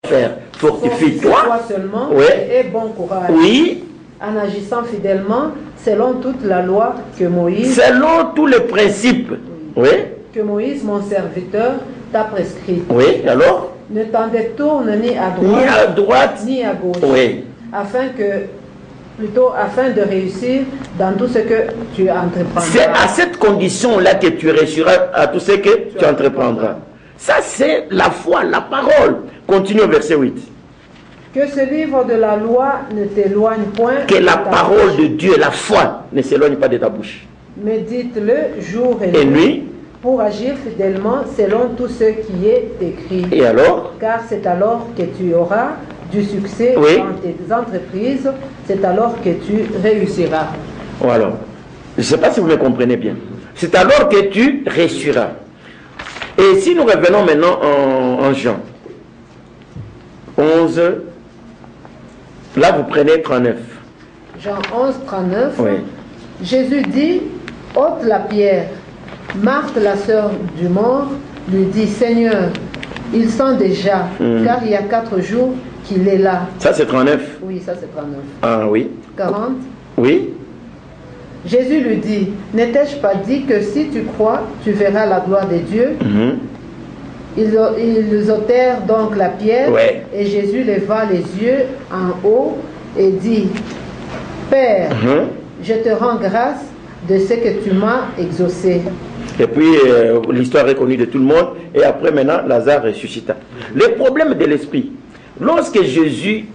faire. Fortifie-toi. Toi seulement Oui. et aie bon courage. Oui. En agissant fidèlement selon toute la loi que Moïse, Selon tous les principes. Oui. que Moïse, mon serviteur, t'a prescrit. Oui. Alors? Ne t'en détourne ni à Ni droite, à droite. ni à gauche. Oui. Afin de réussir dans tout ce que tu entreprendras. C'est à cette condition-là que tu réussiras à tout ce que tu entreprendras. Ça, c'est la foi, la parole. Continue au verset 8. Que ce livre de la loi ne t'éloigne point. Que la parole de Dieu, la foi, ne s'éloigne pas de ta bouche. Médite-le jour Et nuit. pour agir fidèlement selon tout ce qui est écrit. Et alors? Car c'est alors que tu auras du succès Oui. dans tes entreprises, c'est alors que tu réussiras. Voilà. Je ne sais pas si vous me comprenez bien. C'est alors que tu réussiras. Et si nous revenons maintenant en Jean 11, là vous prenez 39. Jean 11, 39. Oui. Jésus dit, ôte la pierre. Marthe, la sœur du mort, lui dit, Seigneur, il sent déjà, car il y a 4 jours qu'il est là. Ça c'est 39. Oui, ça c'est 39. Ah oui. 40. Oui. Jésus lui dit, n'étais-je pas dit que si tu crois, tu verras la gloire de Dieu? Ils ôtèrent donc la pierre, Ouais. et Jésus leva les yeux en haut et dit, Père, je te rends grâce de ce que tu m'as exaucé. Et puis l'histoire est connue de tout le monde. Et après maintenant, Lazare ressuscita. Le problème de l'esprit, lorsque Jésus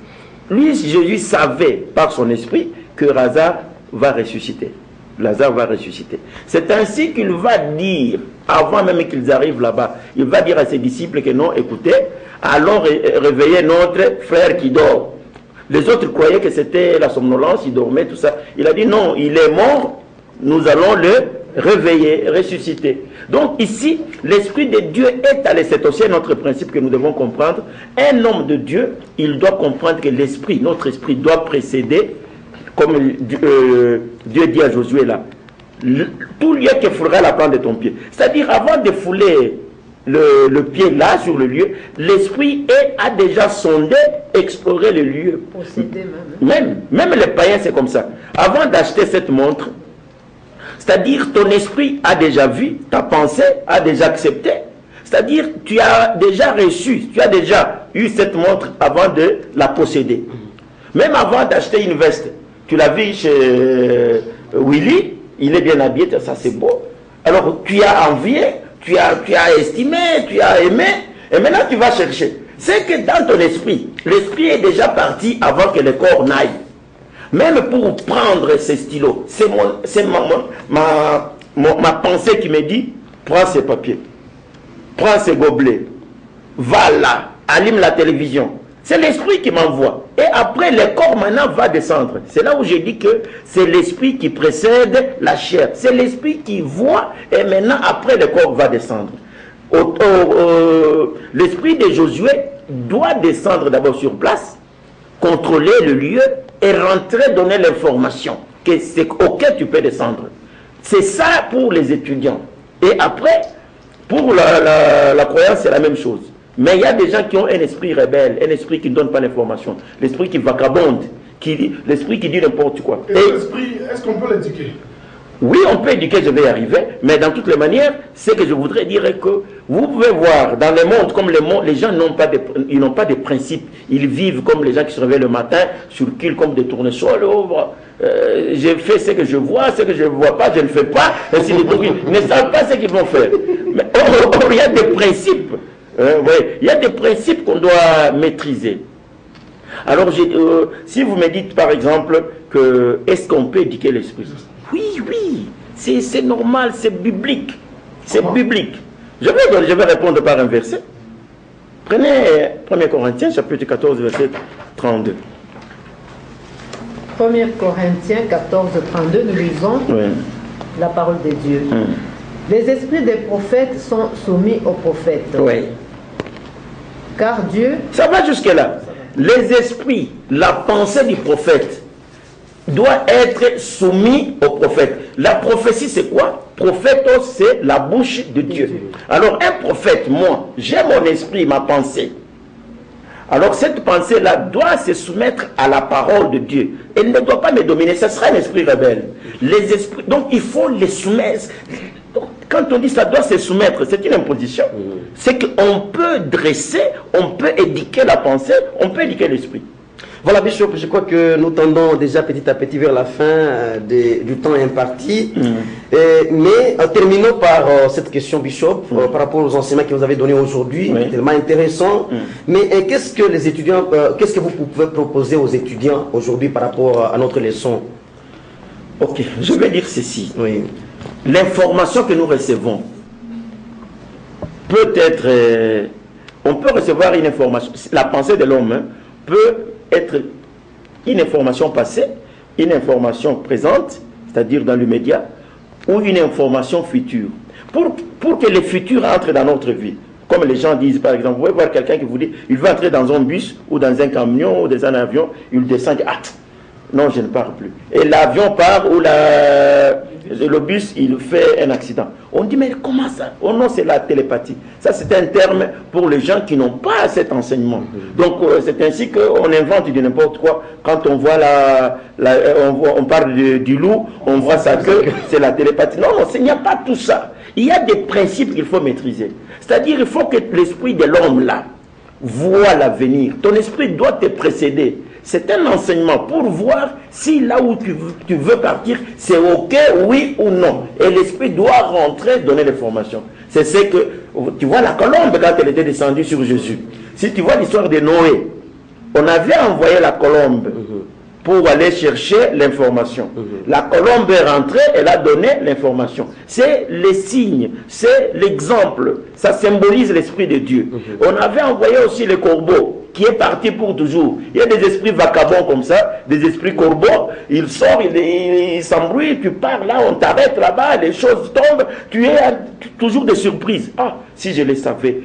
savait par son esprit que Lazare va ressusciter. Lazare va ressusciter. C'est ainsi qu'il va dire, avant même qu'ils arrivent là-bas, il va dire à ses disciples que non, écoutez, allons réveiller notre frère qui dort. Les autres croyaient que c'était la somnolence, il dormait, tout ça. Il a dit non, il est mort, nous allons le réveiller, ressusciter. Donc ici, l'Esprit de Dieu est allé, c'est aussi notre principe que nous devons comprendre. Un homme de Dieu, il doit comprendre que l'Esprit, notre Esprit doit précéder, comme Dieu dit à Josué là, tout lieu qui foulera la plante de ton pied. C'est-à-dire, avant de fouler le pied là, sur le lieu, l'Esprit a déjà sondé, exploré le lieu. Possédé même. Même les païens, c'est comme ça. Avant d'acheter cette montre, c'est-à-dire, ton esprit a déjà vu, ta pensée a déjà accepté. C'est-à-dire, tu as déjà reçu, tu as déjà eu cette montre avant de la posséder. Même avant d'acheter une veste, tu l'as vu chez Willy, il est bien habillé, ça c'est beau. Alors, tu as envié, tu as estimé, tu as aimé, et maintenant tu vas chercher. C'est que dans ton esprit, l'esprit est déjà parti avant que le corps n'aille. Même pour prendre ces stylos, c'est ma pensée qui me dit, prends ces papiers, prends ces gobelets, va là, allume la télévision. C'est l'esprit qui m'envoie. Et après, le corps maintenant va descendre. C'est là où j'ai dit que c'est l'esprit qui précède la chair. C'est l'esprit qui voit et maintenant, après, le corps va descendre. L'esprit de Josué doit descendre d'abord sur place, contrôler le lieu et rentrer, donner l'information que c'est auquel tu peux descendre. C'est ça pour les étudiants. Et après, pour la croyance, c'est la même chose. Mais il y a des gens qui ont un esprit rebelle, un esprit qui ne donne pas l'information, l'esprit qui vagabonde, l'esprit qui dit n'importe quoi. Et l'esprit, est-ce qu'on peut l'éduquer? Oui, on peut éduquer, je vais y arriver, mais dans toutes les manières, ce que je voudrais dire est que vous pouvez voir dans le monde, comme le monde, les gens n'ont pas de principes, ils vivent comme les gens qui se réveillent le matin, circulent comme des tournesols, je fais ce que je vois, ce que je ne vois pas, je ne fais pas, ainsi de suite. Ils ne savent pas ce qu'ils vont faire. Mais il y a des principes. Il y a des principes qu'on doit maîtriser. Alors, si vous me dites par exemple que est-ce qu'on peut éduquer l'esprit? Oui, c'est normal, c'est biblique. C'est biblique. Je vais répondre par un verset. Prenez 1 Corinthiens, chapitre 14, verset 32. 1 Corinthiens 14, 32, nous lisons la parole de Dieu. Les esprits des prophètes sont soumis aux prophètes. Oui. Car Dieu... Ça va jusque-là. Les esprits, la pensée du prophète doit être soumis au prophète. La prophétie, c'est quoi? Prophète, c'est la bouche de Dieu. Alors, un prophète, moi, j'ai mon esprit, ma pensée. Alors cette pensée-là doit se soumettre à la parole de Dieu. Elle ne doit pas me dominer, ce sera un esprit rebelle. Les esprits, donc il faut les soumettre. Donc, quand on dit ça doit se soumettre, c'est une imposition. C'est qu'on peut dresser, on peut éduquer la pensée, on peut éduquer l'esprit. Voilà, Bishop, je crois que nous tendons déjà petit à petit vers la fin du temps imparti. Mais terminons par cette question, Bishop, par rapport aux enseignements que vous avez donnés aujourd'hui, tellement intéressant. Mais qu'est-ce que les étudiants, qu'est-ce que vous pouvez proposer aux étudiants aujourd'hui par rapport à notre leçon? Ok, je vais dire ceci. Oui. L'information que nous recevons peut être... on peut recevoir une information. La pensée de l'homme peut être une information passée, une information présente, c'est-à-dire dans le média, ou une information future. Pour que le futur entre dans notre vie, comme les gens disent, par exemple, vous pouvez voir quelqu'un qui vous dit, il veut entrer dans un bus, ou dans un camion, ou dans un avion, il descend, ah, non, je ne pars plus. Et l'avion part, ou le bus, il fait un accident. On dit, mais comment ça? Oh non, c'est la télépathie. Ça, c'est un terme pour les gens qui n'ont pas cet enseignement. Donc, c'est ainsi qu'on invente du n'importe quoi. Quand on voit on parle du loup, on voit ça que c'est la télépathie. Non, non, il n'y a pas tout ça. Il y a des principes qu'il faut maîtriser. C'est-à-dire, il faut que l'esprit de l'homme, là, voit l'avenir. Ton esprit doit te précéder. C'est un enseignement pour voir si là où tu veux partir, c'est ok, oui ou non. Et l'esprit doit rentrer, donner les formations. C'est ce que, tu vois la colombe quand elle était descendue sur Jésus. Si tu vois l'histoire de Noé, on avait envoyé la colombe pour aller chercher l'information. La colombe est rentrée, elle a donné l'information. C'est les signes, c'est l'exemple. Ça symbolise l'esprit de Dieu. On avait envoyé aussi le corbeau, qui est parti pour toujours. Il y a des esprits vagabonds comme ça, des esprits corbeaux, il sort, il s'embrouille, tu pars là, on t'arrête là-bas, les choses tombent, tu es toujours des surprises. Ah, si je le savais.